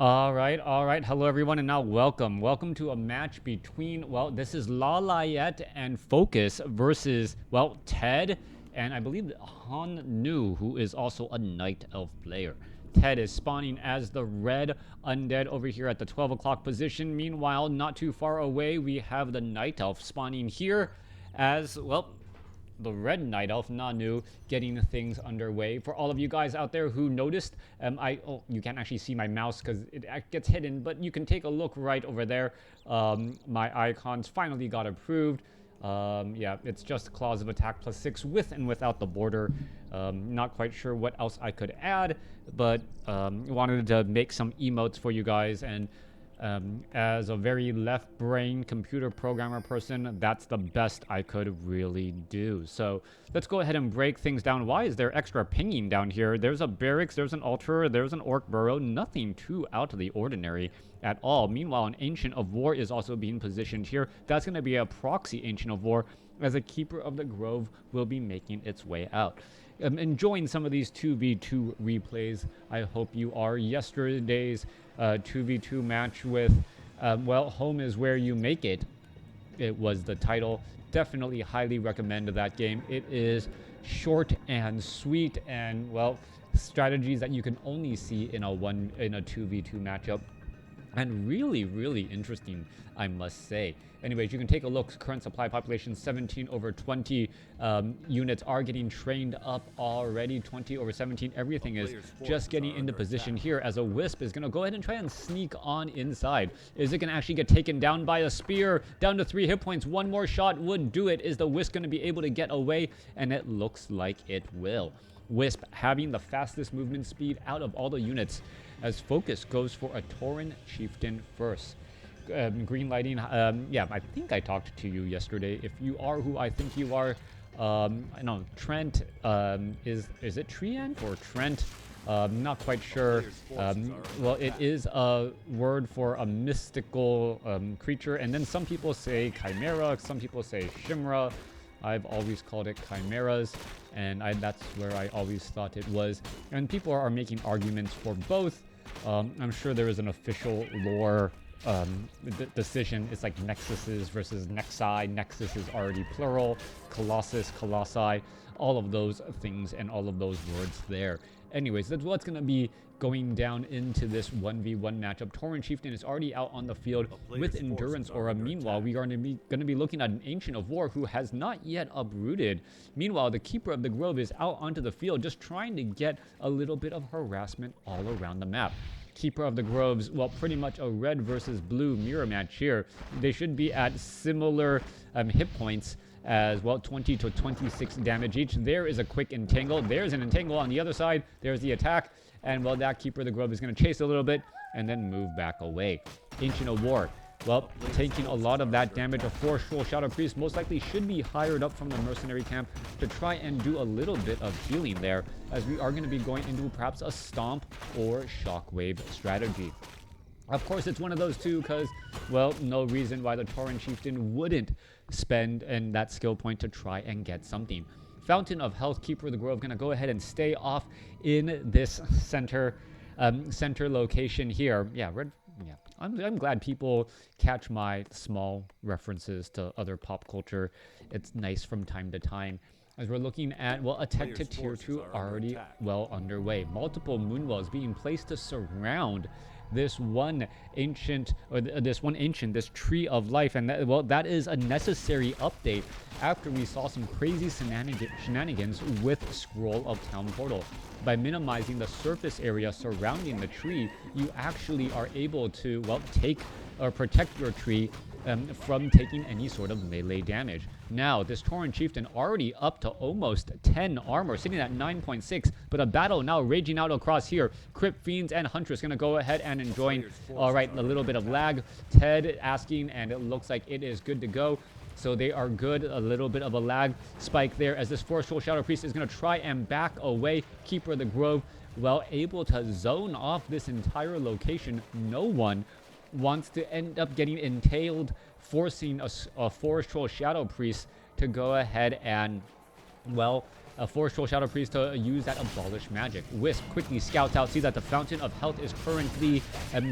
All right, all right. Hello, everyone, and now welcome to a match between, well, this is LawLiet and FoCuS versus, well, TeD and I believe Hainiu, who is also a Night Elf player. TeD is spawning as the red undead over here at the 12 o'clock position. Meanwhile, not too far away, we have the Night Elf spawning here as, well, the red Night Elf, Nanu, getting things underway. For all of you guys out there who noticed, you can't actually see my mouse because it gets hidden, but you can take a look right over there. My icons finally got approved. Yeah, it's just Claws of Attack +6 with and without the border. Not quite sure what else I could add, but wanted to make some emotes for you guys. And as a very left-brain computer programmer person, that's the best I could really do. So let's go ahead and break things down. Why is there extra pinging down here? There's a barracks, there's an altar, there's an orc burrow. Nothing too out of the ordinary at all. Meanwhile, an Ancient of War is also being positioned here. That's going to be a proxy Ancient of War, as a Keeper of the Grove will be making its way out. Enjoying some of these 2v2 replays. I hope you are. Yesterday's 2v2 match with, well, Home is Where You Make It. It was the title. Definitely highly recommend that game. It is short and sweet and, well, strategies that you can only see in a 2v2 matchup. And really, really interesting, I must say. Anyways, you can take a look. Current supply population 17 over 20. Units are getting trained up already. 20 over 17. Everything is just getting into position here as a Wisp is going to go ahead and try and sneak on inside. Is it going to actually get taken down by a spear? Down to 3 hit points. One more shot would do it. Is the Wisp going to be able to get away? And it looks like it will. Wisp having the fastest movement speed out of all the units, as FoCuS goes for a Tauren Chieftain first. Green lighting, yeah, I think I talked to you yesterday. If you are who I think you are, no, Trent, is it Treant or Trent? Not quite sure. Well, it is a word for a mystical creature, and then some people say Chimera, some people say Shimra. I've always called it chimeras, and that's where I always thought it was. And people are making arguments for both. I'm sure there is an official lore decision. It's like Nexuses versus Nexi. Nexus is already plural. Colossus, Colossi, all of those things and all of those words there. Anyways, that's what's going to be going down into this 1v1 matchup. Tauren Chieftain is already out on the field with Endurance Aura. Meanwhile, we are going to be looking at an Ancient of War who has not yet uprooted. Meanwhile, the Keeper of the Grove is out onto the field just trying to get a little bit of harassment all around the map. Keeper of the Groves, well, pretty much a red versus blue mirror match here. They should be at similar hit points as, well, 20 to 26 damage each. There is a quick entangle. There's an entangle on the other side. There's the attack. And, well, that Keeper of the Grove is going to chase a little bit and then move back away. Ancient of War, well, taking a lot of that damage. A Forceful Shadow Priest most likely should be hired up from the mercenary camp to try and do a little bit of healing there, as we are going to be going into perhaps a Stomp or Shockwave strategy. Of course, it's one of those two because, well, no reason why the Tauren Chieftain wouldn't spend that skill point to try and get something. Fountain of Health, Keeper of the Grove, going to go ahead and stay off in this center location here. Yeah, red. Yeah, I'm glad people catch my small references to other pop culture. It's nice from time to time. As we're looking at, well, a tech to tier 2 already well underway. Multiple Moonwells being placed to surround this one ancient, this Tree of Life. And that, well, that is a necessary update after we saw some crazy shenanigans with Scroll of Town Portal. By minimizing the surface area surrounding the tree, you actually are able to, well, take or protect your tree from taking any sort of melee damage. Now, this Tauren Chieftain already up to almost 10 armor, sitting at 9.6, but a battle now raging out across here. Crypt Fiends and Huntress going to go ahead and enjoy, all right, a little bit of lag. TeD asking, and it looks like it is good to go. So they are good. A little bit of a lag spike there as this Forceful Shadow Priest is going to try and back away. Keeper of the Grove, well, able to zone off this entire location. No one wants to end up getting entailed, forcing a Forceful Shadow Priest to go ahead and, well, a Force Troll Shadow Priest to use that Abolish Magic. Wisp quickly scouts out, sees that the Fountain of Health is currently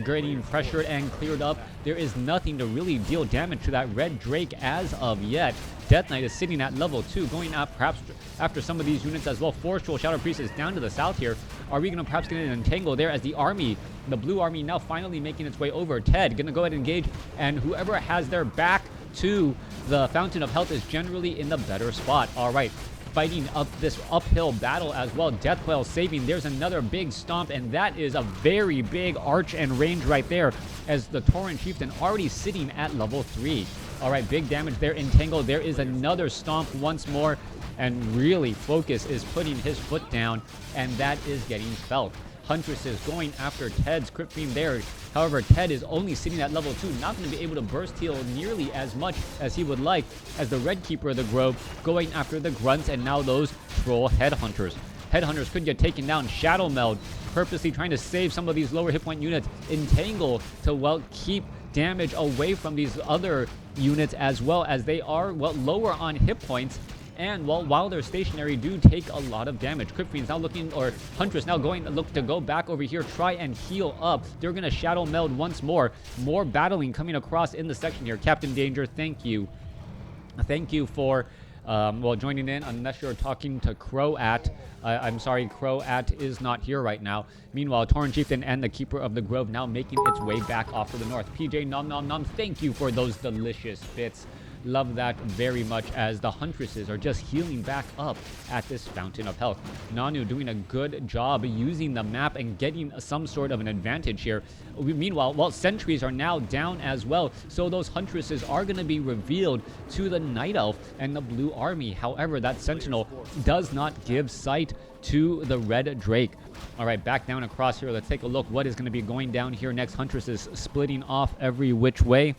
getting pressured and cleared up. There is nothing to really deal damage to that Red Drake as of yet. Death Knight is sitting at level 2, going up perhaps after some of these units as well. Force Troll Shadow Priest is down to the south here. Are we going to perhaps get an entangle there as the army, the blue army, now finally making its way over? TeD going to go ahead and engage, and whoever has their back to the Fountain of Health is generally in the better spot. All right, fighting up this uphill battle as well. Death Coil saving. There's another big stomp, and that is a very big arch and range right there as the Tauren Chieftain already sitting at level 3. All right, big damage there. Entangle. There is another stomp once more, and really FoCuS is putting his foot down, and that is getting felt. Huntress is going after TeD's Crypt Fiend there. However, TeD is only sitting at level 2, not going to be able to burst heal nearly as much as he would like, as the Red Keeper of the Grove going after the Grunts and now those Troll Headhunters. Headhunters could get taken down. Shadow Meld purposely trying to save some of these lower hit point units. Entangle to, well, keep damage away from these other units as well, as they are, well, lower on hit points. And while they're stationary, do take a lot of damage. Crypt Fiend's now looking, or Huntress now going to look to go back over here, try and heal up. They're going to Shadow Meld once more. More battling coming across in the section here. Captain Danger, thank you. Thank you for, well, joining in, unless you're talking to Croat. I'm sorry, Croat is not here right now. Meanwhile, Tauren Chieftain and the Keeper of the Grove now making its way back off to the north. PJ Nom Nom Nom, thank you for those delicious bits. Love that very much, as the Huntresses are just healing back up at this Fountain of Health. Nanu doing a good job using the map and getting some sort of an advantage here. Meanwhile, well, sentries are now down as well, so those Huntresses are going to be revealed to the Night Elf and the Blue Army. However, that Sentinel does not give sight to the Red Drake. All right, back down across here. Let's take a look what is going to be going down here next. Huntresses splitting off every which way.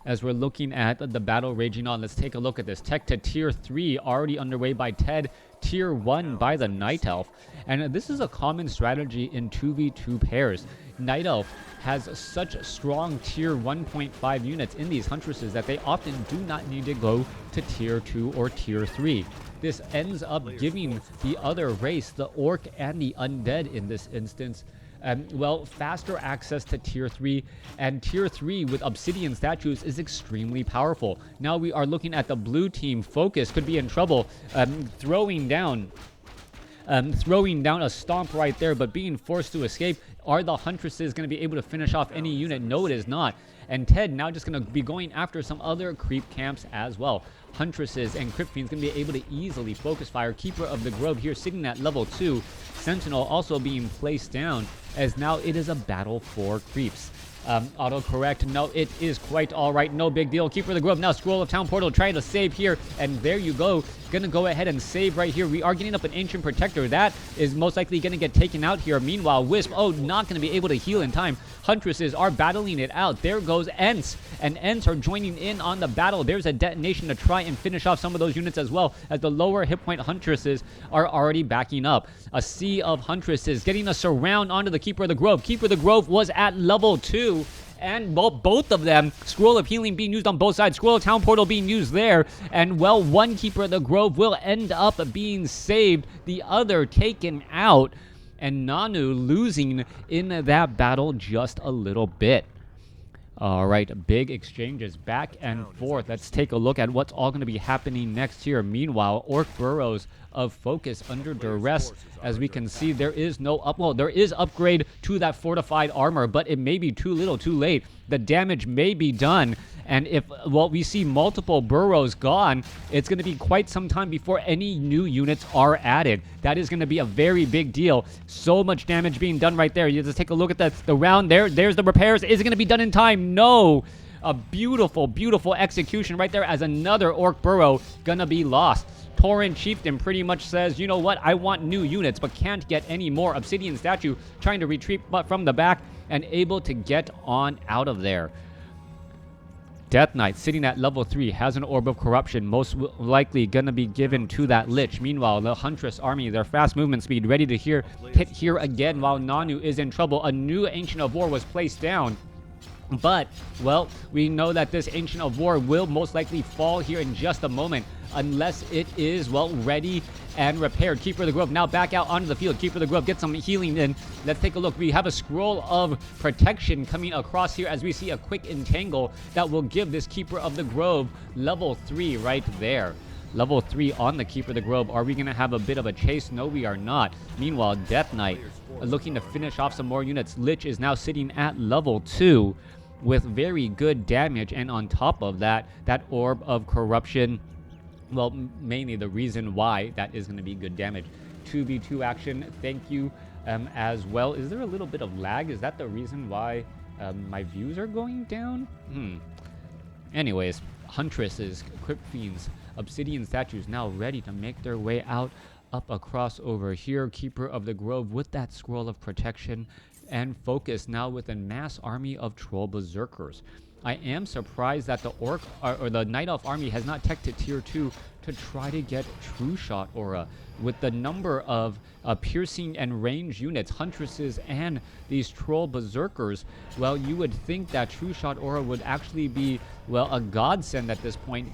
As we're looking at the battle raging on, let's take a look at this. Tech to tier 3 already underway by TeD, tier 1 by the Night Elf. And this is a common strategy in 2v2 pairs. Night Elf has such strong tier 1.5 units in these Huntresses that they often do not need to go to tier 2 or tier 3. This ends up giving the other race, the Orc and the Undead in this instance, well, faster access to tier 3, and tier 3 with obsidian statues is extremely powerful. Now we are looking at the blue team. FoCuS could be in trouble, throwing down a stomp right there, but being forced to escape. Are the Huntresses going to be able to finish off any unit? No, it is not. And TeD now just going to be going after some other creep camps as well. Huntresses and Crypt Fiends going to be able to easily focus fire. Keeper of the Grove here sitting at level 2. Sentinel also being placed down, as now it is a battle for creeps. Autocorrect, no, it is quite all right, no big deal. Keeper of the Grove now, Scroll of Town Portal trying to save here, and there you go. Gonna go ahead and save right here. We are getting up an Ancient Protector. That is most likely gonna get taken out here. Meanwhile, Wisp, oh, not gonna be able to heal in time. Huntresses are battling it out. There goes Ents, and Ents are joining in on the battle. There's a detonation to try and finish off some of those units as well, as the lower hit point Huntresses are already backing up. A sea of Huntresses getting a surround onto the Keeper of the Grove. Keeper of the Grove was at level 2. And both of them, Scroll of Healing being used on both sides, Scroll of Town Portal being used there, and well, one Keeper of the Grove will end up being saved, the other taken out, and Nanu losing in that battle just a little bit. All right, big exchanges back and forth. Let's take a look at what's all going to be happening next here. Meanwhile, Orc Burrows of FoCuS under duress. As we can see, there is no there is upgrade to that fortified armor, but it may be too little, too late. The damage may be done, and if, well, we see multiple burrows gone, it's going to be quite some time before any new units are added. That is going to be a very big deal. So much damage being done right there. You just take a look at the round there. There's the repairs. Is it going to be done in time? No. A beautiful, beautiful execution right there, as another Orc burrow gonna be lost. Tauren Chieftain pretty much says, you know what, I want new units, but can't get any more. Obsidian statue trying to retreat from the back and able to get on out of there. Death Knight sitting at level 3 has an Orb of Corruption, most likely gonna be given to that Lich. Meanwhile, the Huntress army, their fast movement speed, ready to hit here again while Nanu is in trouble. A new Ancient of War was placed down. But, well, we know that this Ancient of War will most likely fall here in just a moment. unless it is, well, ready and repaired. Keeper of the Grove now back out onto the field. Keeper of the Grove gets some healing in. Let's take a look. We have a scroll of protection coming across here as we see a quick entangle that will give this Keeper of the Grove level 3 right there. Level 3 on the Keeper of the Grove. Are we going to have a bit of a chase? No, we are not. Meanwhile, Death Knight looking to finish off some more units. Lich is now sitting at level 2 with very good damage. And on top of that, that Orb of Corruption, well, mainly the reason why that is going to be good damage. 2v2 action, thank you as well. Is there a little bit of lag? Is that the reason why my views are going down? Anyways, Huntresses, Crypt Fiends, Obsidian Statues now ready to make their way out up across over here. Keeper of the Grove with that Scroll of Protection, and FoCuS now with a mass army of Troll Berserkers. I am surprised that the Orc or the Night Elf army has not teched to tier 2 to try to get True Shot Aura. With the number of piercing and range units, Huntresses, and these Troll Berserkers, well, you would think that True Shot Aura would actually be, well, a godsend at this point,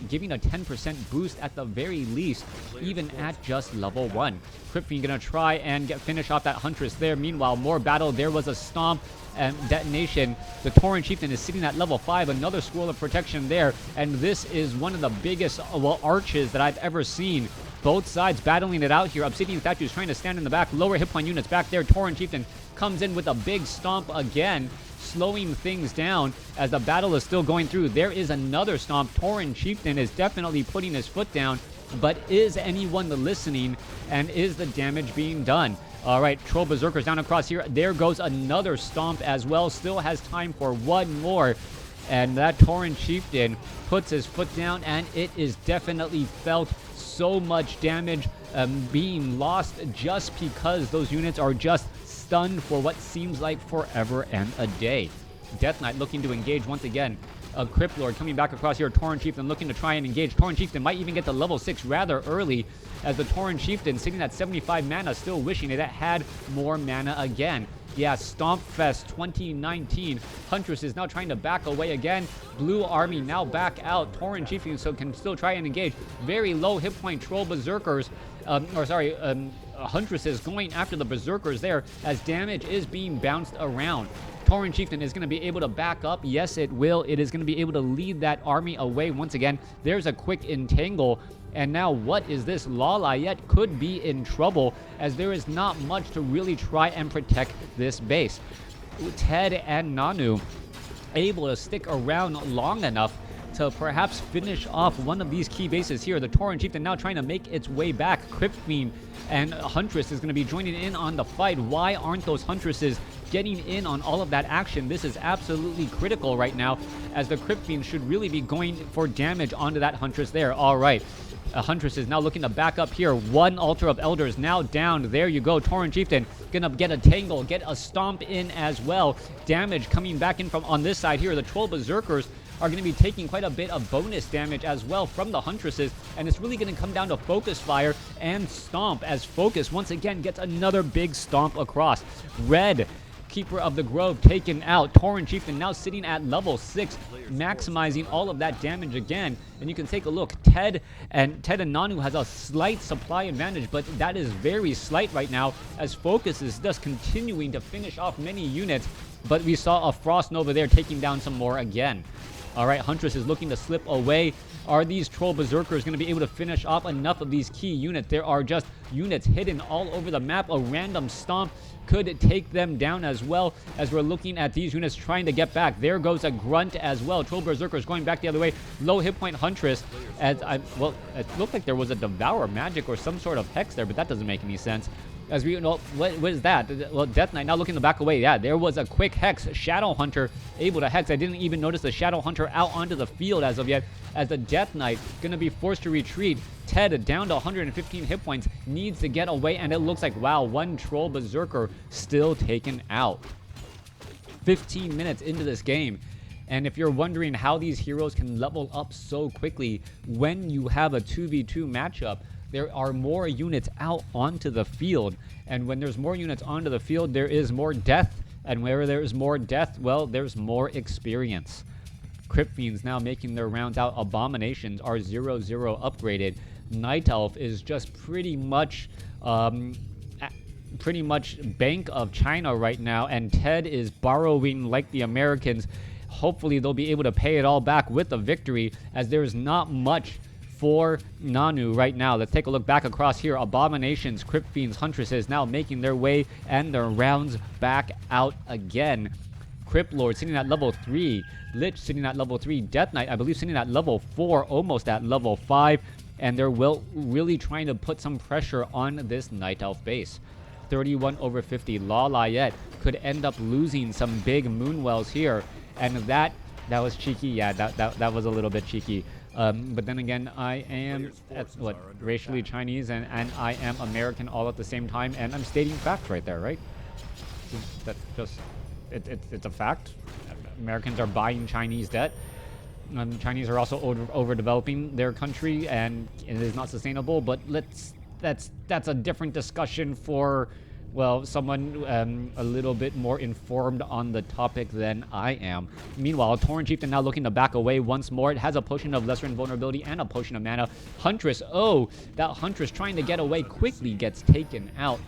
giving a 10% boost at the very least, even at just level 1. Crypt Fiend gonna try and finish off that Huntress there. Meanwhile, more battle. There was a stomp and detonation. The Tauren Chieftain is sitting at level 5, another Scroll of Protection there, and this is one of the biggest, well, arches that I've ever seen. Both sides battling it out here. Obsidian Statues trying to stand in the back. Lower hit point units back there. Tauren Chieftain comes in with a big stomp again, slowing things down as the battle is still going through. There is another stomp. Tauren Chieftain is definitely putting his foot down, but is anyone listening, and is the damage being done? All right, Troll Berserkers down across here. There goes another stomp as well. Still has time for one more. And that Tauren Chieftain puts his foot down, and it is definitely felt. So much damage being lost just because those units are just stunned for what seems like forever and a day. Death Knight looking to engage once again. A Crypt Lord coming back across here. Tauren Chieftain looking to try and engage. Tauren Chieftain might even get to level 6 rather early, as the Tauren Chieftain sitting at 75 mana, still wishing it had more mana again. Yeah, Stomp Fest 2019. Huntress is now trying to back away again. Blue Army now back out. Tauren Chieftain so can still try and engage. Very low hit point Troll Berserkers. Huntress is going after the Berserkers there as damage is being bounced around. Tauren Chieftain is going to be able to back up. Yes, it will. It is going to be able to lead that army away once again. There's a quick entangle. And now what is this? LawLiet could be in trouble, as there is not much to really try and protect this base. TeD and Hainiu able to stick around long enough to perhaps finish off one of these key bases here. The Tauren Chieftain now trying to make its way back. Crypt Fiend and Huntress is going to be joining in on the fight. Why aren't those Huntresses getting in on all of that action? This is absolutely critical right now, as the Crypt Fiend should really be going for damage onto that Huntress there. All right. Huntress is now looking to back up here. One Altar of Elders now down. There you go. Tauren Chieftain gonna get a tangle, get a stomp in as well. Damage coming back in from on this side here. The Troll Berserkers are going to be taking quite a bit of bonus damage as well from the Huntresses, and it's really going to come down to Focus Fire and Stomp, as FoCuS once again gets another big stomp across. Red Keeper of the Grove taken out. Tauren Chieftain now sitting at level 6, maximizing all of that damage again. And you can take a look. TeD and Hainiu has a slight supply advantage, but that is very slight right now, as FoCuS is just continuing to finish off many units. But we saw a Frost Nova there taking down some more again. All right, Huntress is looking to slip away. Are these Troll Berserkers going to be able to finish off enough of these key units? There are just units hidden all over the map. A random stomp could take them down as well, as we're looking at these units trying to get back. There goes a Grunt as well. Troll Berserkers going back the other way. Low hit point Huntress. It looked like there was a Devour Magic or some sort of Hex there, but that doesn't make any sense. As we know, what is that? Well, Death Knight now looking to back away. Yeah, there was a quick Hex. Shadow Hunter able to Hex. I didn't even notice the Shadow Hunter out onto the field as of yet, as the Death Knight going to be forced to retreat. TeD down to 115 hit points, needs to get away, and it looks like, wow, one Troll Berserker still taken out. 15 minutes into this game. And if you're wondering how these heroes can level up so quickly when you have a 2v2 matchup, there are more units out onto the field. And when there's more units onto the field, there is more death. And where there's more death, well, there's more experience. Crypt Fiends now making their rounds out. Abominations are 0-0 upgraded. Night Elf is just pretty much Bank of China right now, and TeD is borrowing like the Americans. Hopefully they'll be able to pay it all back with a victory, as there's not much for Nanu right now. Let's take a look back across here. Abominations, Crypt Fiends, Huntresses now making their way and their rounds back out again. Crypt Lord sitting at level 3. Lich sitting at level 3. Death Knight, I believe, sitting at level 4, almost at level 5. And they're really trying to put some pressure on this Night Elf base. 31/50. LawLiet could end up losing some big Moonwells here. And that was cheeky. Yeah, that was a little bit cheeky. But then again, I am racially Chinese and I am American all at the same time, and I'm stating facts right there, right? That's just it's a fact. Americans are buying Chinese debt. Chinese are also overdeveloping their country, and it is not sustainable. But that's a different discussion for, well, someone a little bit more informed on the topic than I am. Meanwhile, Tauren Chieftain now looking to back away once more. It has a potion of lesser invulnerability and a potion of mana. Huntress, oh, that Huntress trying to get away quickly gets taken out,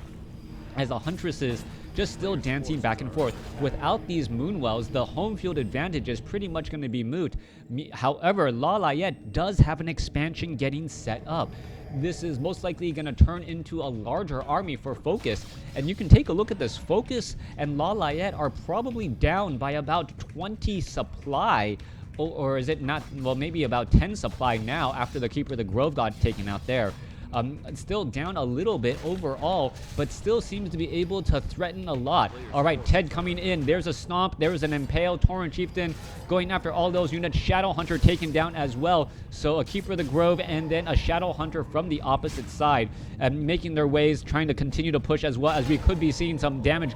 as the Huntress is just still dancing back and forth. Without these Moonwells, the home field advantage is pretty much going to be moot. However, LawLiet does have an expansion getting set up. This is most likely going to turn into a larger army for FoCuS. And you can take a look at this. FoCuS and LawLiet are probably down by about 20 supply. Or is it not? Well, maybe about 10 supply now after the Keeper of the Grove got taken out there. Still down a little bit overall, but still seems to be able to threaten a lot. All right, TeD coming in. There's a Stomp. There's an Impale. Tauren Chieftain going after all those units. Shadow Hunter taken down as well. So a Keeper of the Grove and then a Shadow Hunter from the opposite side, and making their ways, trying to continue to push, as well as we could be seeing some damage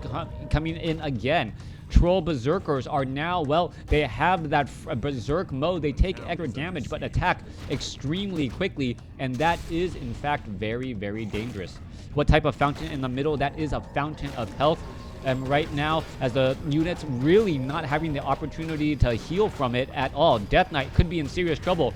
coming in again. Troll Berserkers are now, well, they have that Berserk mode. They take extra damage but attack extremely quickly, and that is, in fact, very, very dangerous. What type of fountain in the middle? That is a fountain of health. Right now, as the units really not having the opportunity to heal from it at all. Death Knight could be in serious trouble.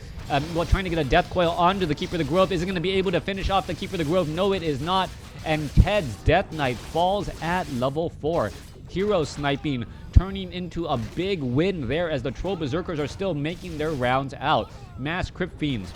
While trying to get a Death Coil onto the Keeper of the Grove. Is it going to be able to finish off the Keeper of the Grove? No, it is not. And TeD's Death Knight falls at level 4. Hero sniping turning into a big win there, as the Troll Berserkers are still making their rounds out. Mass Crypt Fiends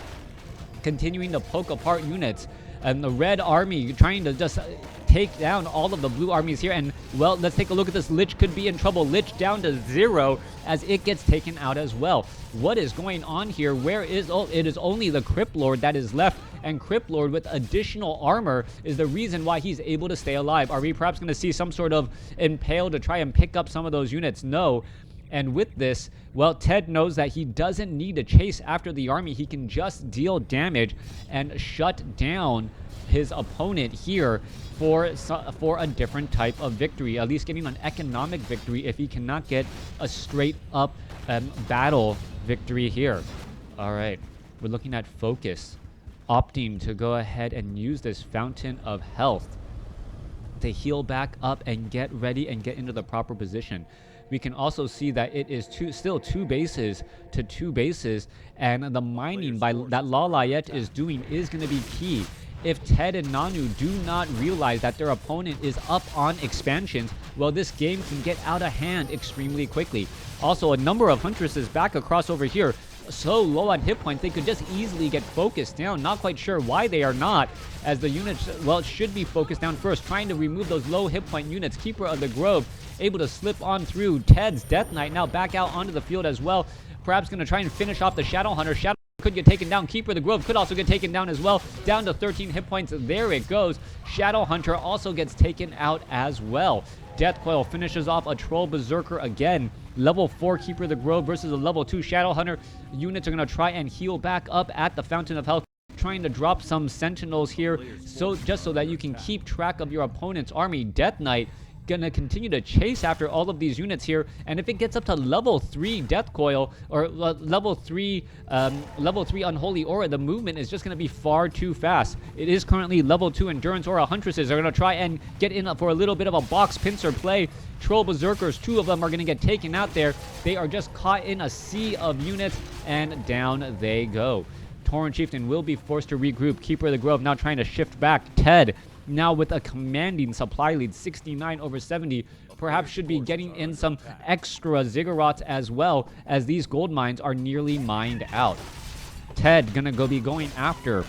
continuing to poke apart units, and the red army trying to just take down all of the blue armies here. And, well, let's take a look at this. Lich could be in trouble. Lich down to 0 as it gets taken out as well. What is going on here? Where is... Oh, it is only the Crypt Lord that is left, and Crypt Lord with additional armor is the reason why he's able to stay alive. Are we perhaps going to see some sort of Impale to try and pick up some of those units? No. And with this, well, TeD knows that he doesn't need to chase after the army. He can just deal damage and shut down his opponent here for a different type of victory, at least getting an economic victory if he cannot get a straight up battle victory here. All right, we're looking at FoCuS opting to go ahead and use this Fountain of Health to heal back up and get ready and get into the proper position. We can also see that it is still two bases to two bases, and the mining that LawLiet is doing is going to be key. If TeD and Nanu do not realize that their opponent is up on expansions, well, this game can get out of hand extremely quickly. Also, a number of Huntresses back across over here, so low on hit points, they could just easily get focused down. Not quite sure why they are not, as the units, well, should be focused down first, trying to remove those low hit point units. Keeper of the Grove able to slip on through. TeD's Death Knight now back out onto the field as well. Perhaps going to try and finish off the Shadow Hunter. Shadow could get taken down. Keeper of the Grove could also get taken down as well. Down to 13 hit points. There it goes. Shadow Hunter also gets taken out as well. Death Coil finishes off a Troll Berserker again. Level 4 Keeper of the Grove versus a level 2 Shadow Hunter. Units are going to try and heal back up at the Fountain of Health, trying to drop some Sentinels here, just so that you can keep track of your opponent's army. Death Knight gonna continue to chase after all of these units here, and if it gets up to level 3 Death Coil or level 3 Unholy Aura, the movement is just gonna be far too fast. It is currently level 2 Endurance Aura Huntresses. They're gonna try and get in for a little bit of a box pincer play. Troll Berserkers, 2 of them are gonna get taken out there. They are just caught in a sea of units, and down they go. Tauren Chieftain will be forced to regroup. Keeper of the Grove now trying to shift back. TeD now with a commanding supply lead, 69 over 70. Perhaps should be getting in some extra ziggurats as well, as these gold mines are nearly mined out. TeD gonna be going after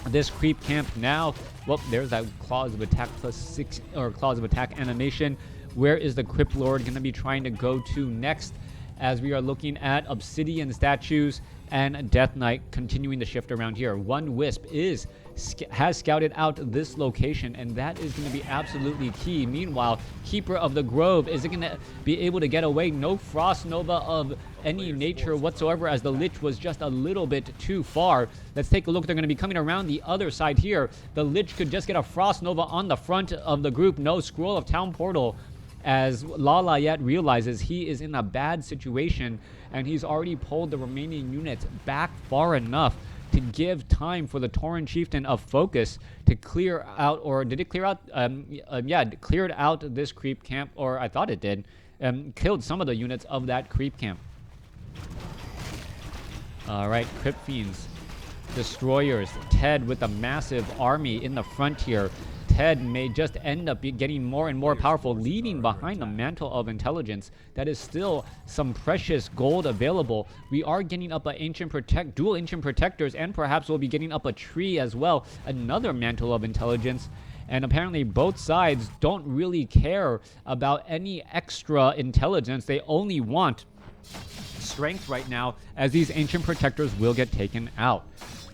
this creep camp now. Well, there's that Claws of Attack +6 or Claws of Attack animation. Where is the Crypt Lord gonna be trying to go to next, as we are looking at Obsidian statues and Death Knight continuing to shift around here? One Wisp has scouted out this location, and that is going to be absolutely key. Meanwhile, Keeper of the Grove is going to be able to get away. No Frost Nova of any nature whatsoever, as the Lich was just a little bit too far. Let's take a look. They're going to be coming around the other side here. The Lich could just get a Frost Nova on the front of the group. No Scroll of Town Portal, as LawLiet realizes he is in a bad situation, and he's already pulled the remaining units back far enough to give time for the Tauren Chieftain of FoCuS to clear out, or did it clear out? Yeah, it cleared out this creep camp, or I thought it did. Killed some of the units of that creep camp. All right, Crypt Fiends, Destroyers, TeD with a massive army in the front here. TeD may just end up getting more and more powerful, leaving behind a Mantle of Intelligence. That is still some precious gold available. We are getting up a dual Ancient Protectors, and perhaps we'll be getting up a tree as well, another Mantle of Intelligence. And apparently both sides don't really care about any extra intelligence. They only want strength right now, as these Ancient Protectors will get taken out.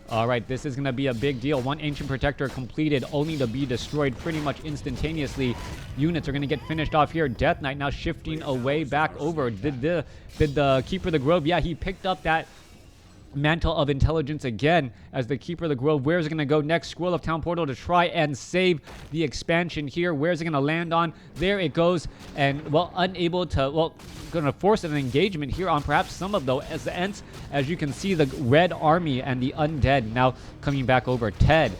All right, this is going to be a big deal. One Ancient Protector completed, only to be destroyed pretty much instantaneously. Units are going to get finished off here. Death Knight now shifting away back over. Did the Keeper of the Grove? Yeah, he picked up that Mantle of Intelligence again, as the Keeper of the Grove. Where's it going to go next? Scroll of Town Portal to try and save the expansion here. Where's it going to land on? There it goes. And, well, unable to, well, going to force an engagement here on perhaps some of those Ents. As you can see, the Red Army and the Undead now coming back over. TeD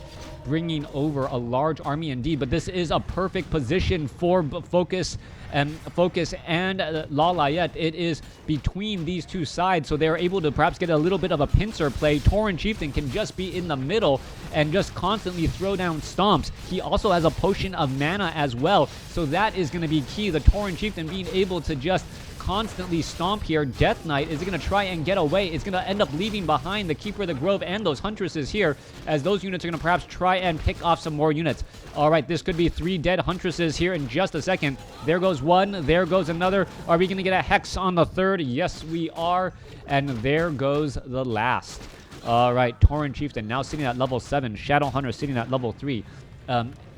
bringing over a large army indeed, but this is a perfect position for FoCuS and LawLiet. It is between these two sides, so they're able to perhaps get a little bit of a pincer play. Tauren Chieftain can just be in the middle and just constantly throw down stomps. He also has a potion of mana as well, so that is going to be key. The Tauren Chieftain being able to just constantly stomp here. Death Knight is going to try and get away. It's going to end up leaving behind the Keeper of the Grove and those Huntresses here, as those units are going to perhaps try and pick off some more units. All right, this could be 3 dead Huntresses here in just a second. There goes one. There goes another. Are we going to get a Hex on the third? Yes, we are. And there goes the last. All right, Tauren Chieftain now sitting at level 7. Shadow Hunter sitting at level 3.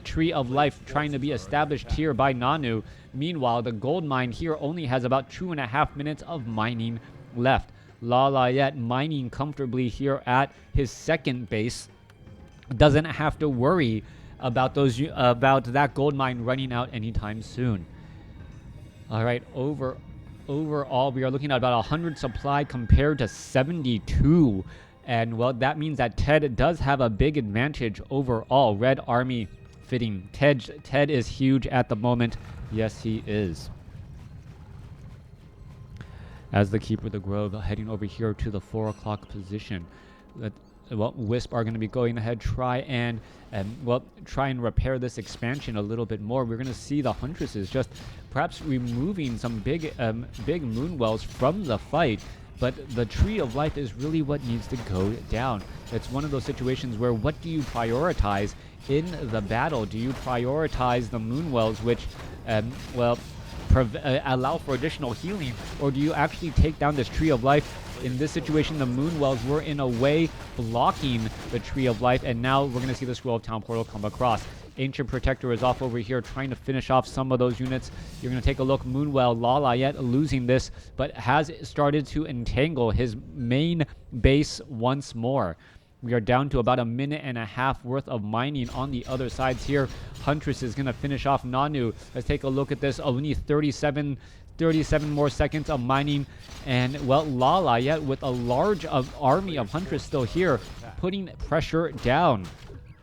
Tree of Life trying to be established here by Nanu. Meanwhile, the gold mine here only has about 2.5 minutes of mining left. LawLiet mining comfortably here at his second base. Doesn't have to worry about that gold mine running out anytime soon. All right, overall, we are looking at about 100 supply compared to 72. And, well, that means that TeD does have a big advantage overall. Red Army fitting. TeD is huge at the moment. Yes, he is. As the Keeper of the Grove heading over here to the 4 o'clock position. Well, Wisp are going to be going ahead, try and repair this expansion a little bit more. We're going to see the Huntresses just perhaps removing some big moonwells from the fight. But the Tree of Life is really what needs to go down. It's one of those situations where, what do you prioritize in the battle? Do you prioritize the moonwells, which, allow for additional healing, or do you actually take down this Tree of Life? In this situation, the moonwells were in a way blocking the Tree of Life, and now we're going to see the Scroll of Town Portal come across. Ancient Protector is off over here trying to finish off some of those units. You're going to take a look. Moonwell, LawLiet losing this, but has started to entangle his main base once more. We are down to about a minute and a half worth of mining on the other sides here. Huntress is going to finish off Nanu. Let's take a look at this. Only 37 more seconds of mining. And, well, LawLiet with a large army of Huntress still here, putting pressure down.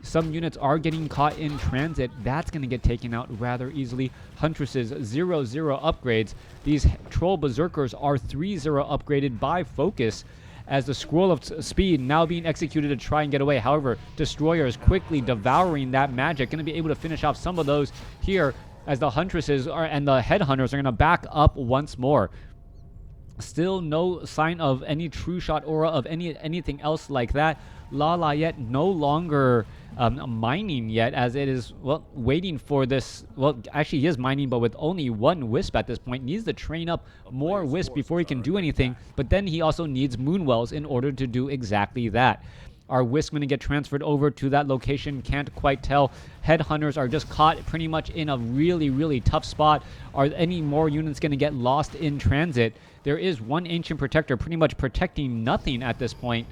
Some units are getting caught in transit. That's going to get taken out rather easily. Huntress's 0-0 upgrades. These Troll Berserkers are 3-0 upgraded by FoCuS, as the Scroll of Speed now being executed to try and get away. However, Destroyers quickly devouring that magic. Going to be able to finish off some of those here, as the Huntresses and the Headhunters are going to back up once more. Still no sign of any True Shot aura of anything else like that. LawLiet no longer mining yet, as it is, well, waiting for this. Well, actually he is mining, but with only one Wisp at this point. Needs to train up more Wisp before he can do anything, but then he also needs Moonwells in order to do exactly that. Are Wisp going to get transferred over to that location? Can't quite tell. Headhunters are just caught pretty much in a really tough spot. Are any more units going to get lost in transit? There is one Ancient Protector pretty much protecting nothing at this point,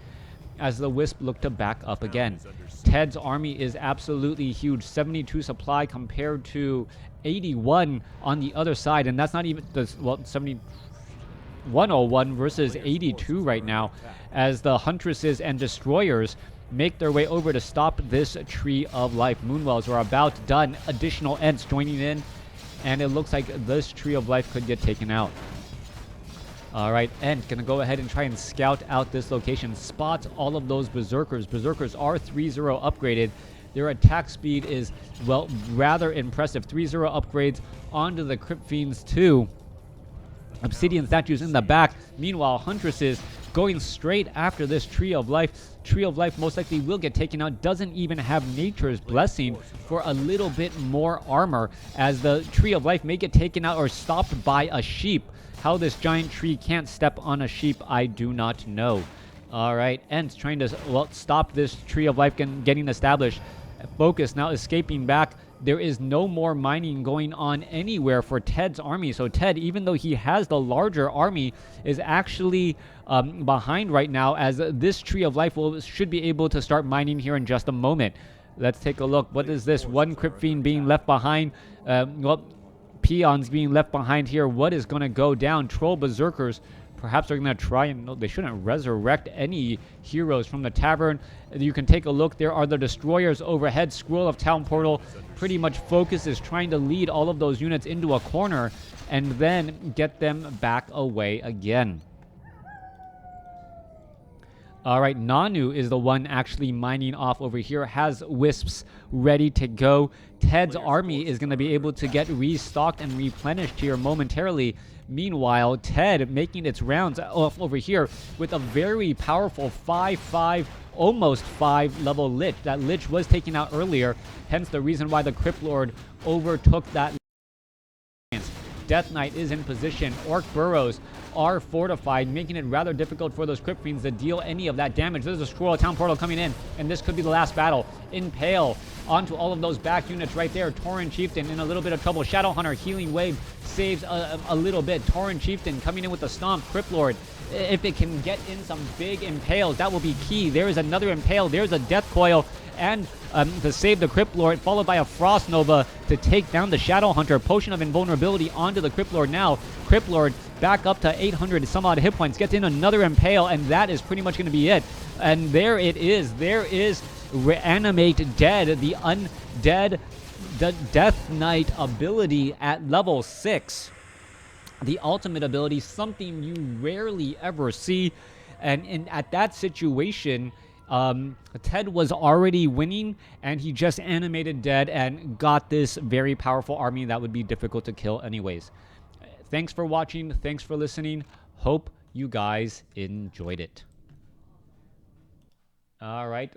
as the Wisp look to back up again. TeD's army is absolutely huge. 72 supply compared to 81 on the other side, and that's not even the, well, 101 versus 82 right now, as the Huntresses and Destroyers make their way over to stop this Tree of Life. Moonwells are about done. Additional Ents joining in, and it looks like this Tree of Life could get taken out. Alright, Ent gonna go ahead and try and scout out this location. Spots all of those Berserkers. Berserkers are 3-0 upgraded. Their attack speed is, well, rather impressive. 3-0 upgrades onto the Crypt Fiends too. Obsidian statues in the back. Meanwhile, Huntresses going straight after this Tree of Life. Tree of Life most likely will get taken out. Doesn't even have Nature's Blessing for a little bit more armor, as the Tree of Life may get taken out or stopped by a sheep. How this giant tree can't step on a sheep, I do not know. Alright, Ent's trying to, well, stop this Tree of Life getting established. FoCuS now escaping back. There is no more mining going on anywhere for TeD's army. So TeD, even though he has the larger army, is actually behind right now, as this Tree of Life should be able to start mining here in just a moment. Let's take a look. What is this? One Crypt Fiend being left behind. Well, peons being left behind here. What is going to go down? Troll Berserkers perhaps they're going to try and, no, they shouldn't resurrect any heroes from the tavern. You can take a look. There are the Destroyers overhead. Scroll of Town Portal. Pretty much FoCuS is trying to lead all of those units into a corner and then get them back away again. Alright, Nanu is the one actually mining off over here, has Wisps ready to go. TeD's army is going to be able to get restocked and replenished here momentarily. Meanwhile, TeD making its rounds off over here with a very powerful 5-5, almost 5 level Lich. That Lich was taken out earlier, hence the reason why the Crypt Lord overtook that. Death Knight is in position. Orc Burrows are fortified, making it rather difficult for those Crypt Fiends to deal any of that damage. There's a Scroll of Town Portal coming in, and this could be the last battle. Impale onto all of those back units right there. Tauren Chieftain in a little bit of trouble. Shadowhunter healing wave saves a little bit. Tauren Chieftain coming in with the Stomp. Crypt Lord, if it can get in some big Impales, that will be key. There is another Impale. There's a Death Coil, and to save the Crypt Lord, followed by a Frost Nova to take down the Shadowhunter. Potion of Invulnerability onto the Crypt Lord now. Crypt Lord back up to 800 some odd hit points, gets in another Impale, and that is pretty much going to be it. And there it is. There is Reanimate Dead, the undead, the Death Knight ability at level 6. The ultimate ability, something you rarely ever see. And at that situation, TeD was already winning, and he just animated dead and got this very powerful army that would be difficult to kill anyways. Thanks for watching. Thanks for listening. Hope you guys enjoyed it. All right.